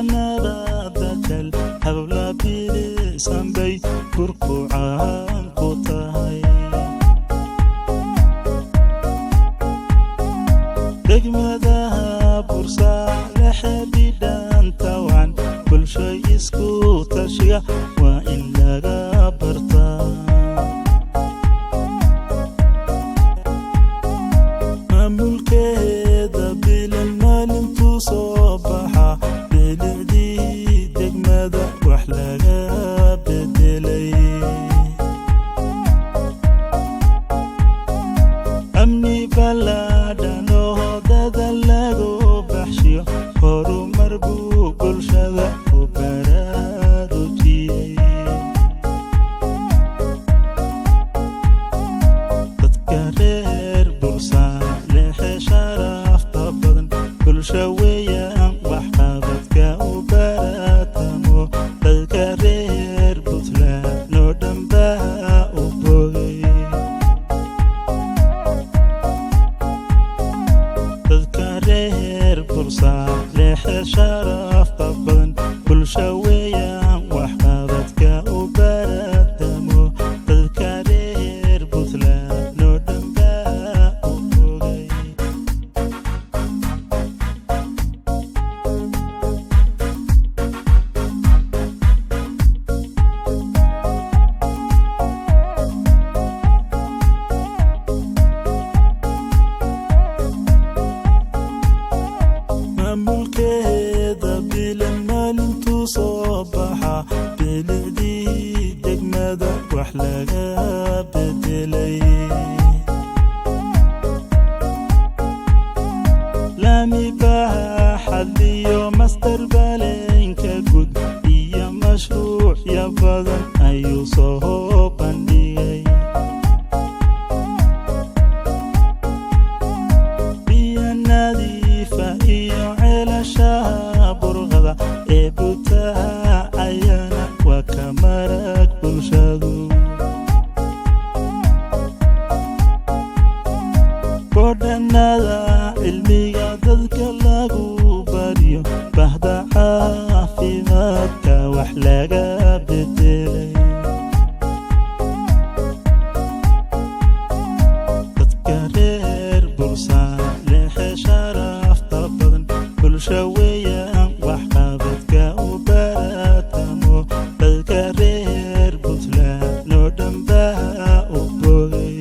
bulshanada kal habla bilisan bay kurkucaan ku tahay degmadaha bursa la xidhiidhan tawan bulsho isku tashiga waa in laga bartaa maamulkeeda bilan maalintuu soo baxa bilicdii degmada wax laga bedelay amni ballaadhan oo dada lagu baxshiyo horumar buu bulshada ku baraarujiyey dadka reer bursa lehe sharafta badan bulsha weeyaan waxqabadka u baratamo dadka reer puntland oo dhanbaa u bogay dadka reer bursa lehe sharafta badan bulsha weeyaan waxqabadka u baratamo dadka reer puntland oo dhanbaa u bogay maamulkeeda bilan maalintuu soo baxa bilicdii degmada wax laga bedelay laami baaxad iyo master baleenka gud iyo mashruucya badan ayuu soo bandhigay biyo nadiifa iyo ceelashaha burqada ee butaha ayana waa ka marag bulshadu kodhanada cilmiga dadka lagu bariyo bahda caafimaadka wax laga bedelay dadka reer bursa lehe sharafta badan bulsha weeyaan waxqabadka u baratamo dadka reer puntland oo dhanbaa u bogay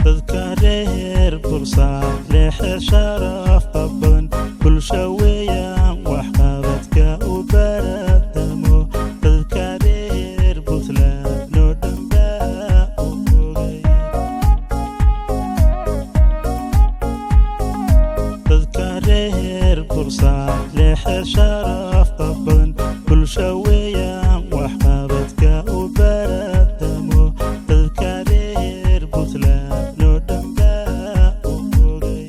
dadka reer bursa lehe sharafta badan bulsha weeyaan waxqabadka u baratamo dadka reer puntland oo dhanbaa u bogay dadka reer bursa lehe sharafta badan bulsha weeyaan waxqabadka u baratamo dadka reer puntland oo dhanbaa u bogay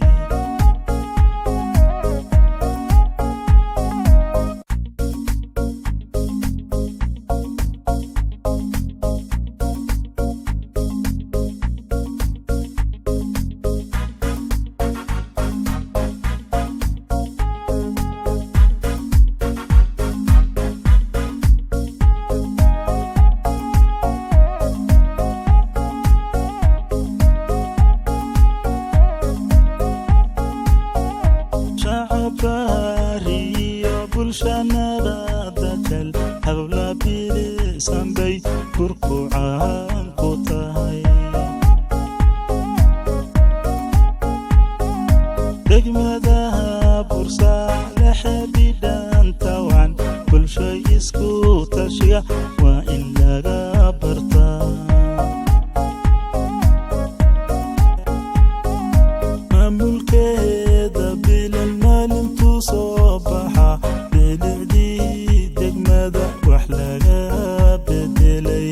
shacabariyo bulshanada kal habla bilisan bay kurkucaan ku tahay degmadaha bursa la xidhiidhan tawan bulsho isku tashiga waa in laga bartaa maamulkeeda bilan maalintuu soo baxa bilicdii degmada wax laga bedelay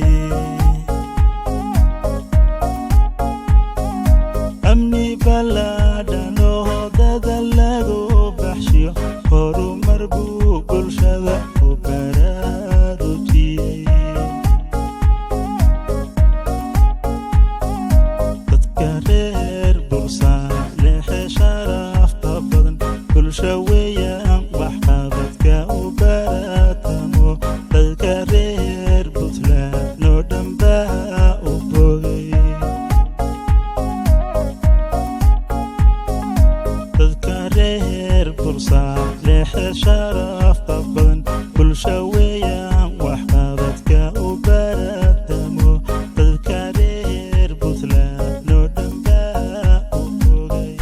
amni ballaadhan oo dada lagu baxshiyo horumar buu bulshada ku baraarujiyey dadka reer bursa lehe sharafta برصاد لح شرف طبن كل شوية وحبتك وبردمو تذكرير بثلا لو دنبا وفوقي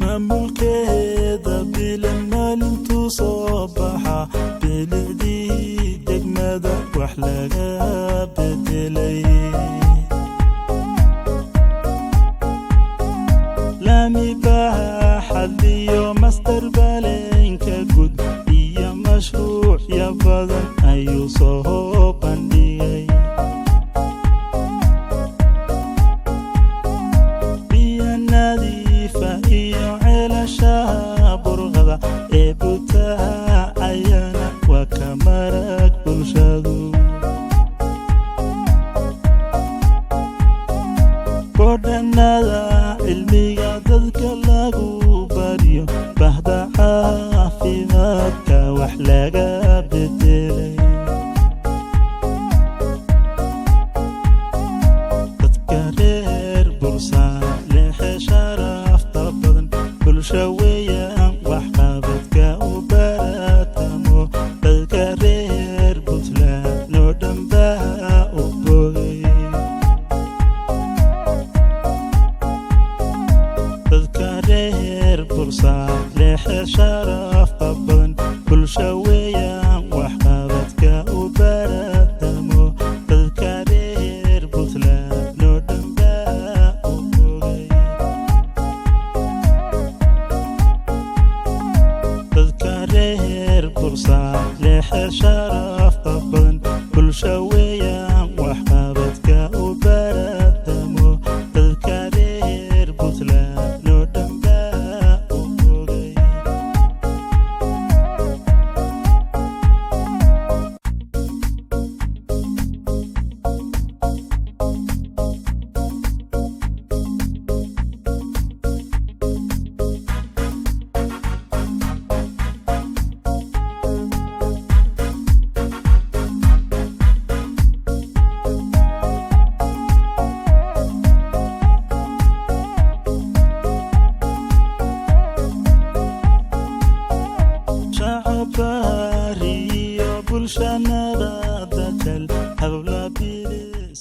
مملكة بلما لنتو صباحا بلدي دقمدا وحلاقا بدلي لامي باها حديو مستر بالين كقود إيا مشروع يا بدن أيو صهوبان ديي بيا نظيفة إيو عيلاشا برغدا إبوتها عيانا وكمارك بلشادو كودنادا علميغا دادك لاغو باريو بهدا عافيمادكا وحلاقا بدلي تذكرير برصاد لح شرف طبن كل شوية وحقابتك وبراتمو تذكرير بطلا لو دنبا وبوغي تذكرير برصاد لح شرف طبن كل شوية وحقابتك وبراتمو تذكرير بطلا لو دنبا وبوغي تذكرير برصاد لح شرف طبن كل شوية وحقابتك وبراتمو تذكرير بطلا لو دنبا وفوقي شعباري يا بلشنا ذا دجل هبلا بيري